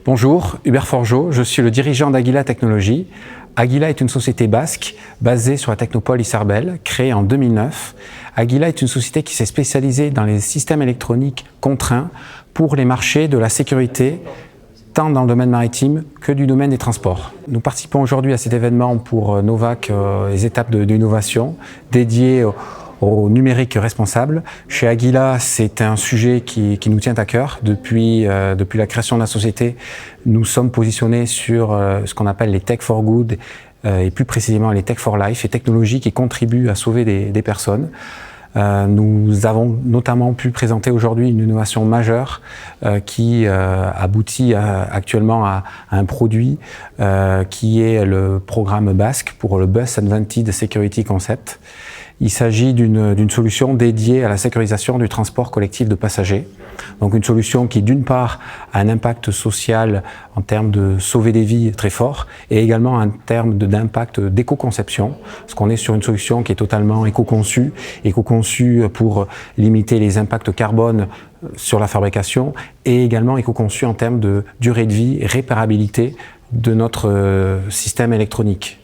Bonjour, Hubert Forgeot, je suis le dirigeant d'Aguila Technologies. Aguila est une société basque basée sur la technopole Isarbel, créée en 2009. Aguila est une société qui s'est spécialisée dans les systèmes électroniques contraints pour les marchés de la sécurité, tant dans le domaine maritime que du domaine des transports. Nous participons aujourd'hui à cet événement pour Novac, les étapes d'innovation dédiées au numérique responsable. Chez Aguila, c'est un sujet qui nous tient à cœur. Depuis la création de la société, nous sommes positionnés sur ce qu'on appelle les Tech for Good et plus précisément les Tech for Life, les technologies qui contribuent à sauver des personnes. Nous avons notamment pu présenter aujourd'hui une innovation majeure qui aboutit actuellement à un produit qui est le programme basque pour le Bus Advantage Security Concept. Il s'agit d'une solution dédiée à la sécurisation du transport collectif de passagers. Donc une solution qui d'une part a un impact social en termes de sauver des vies très fort et également en termes d'impact d'éco-conception, parce qu'on est sur une solution qui est totalement éco-conçue pour limiter les impacts carbone sur la fabrication et également éco-conçue en termes de durée de vie et réparabilité de notre système électronique.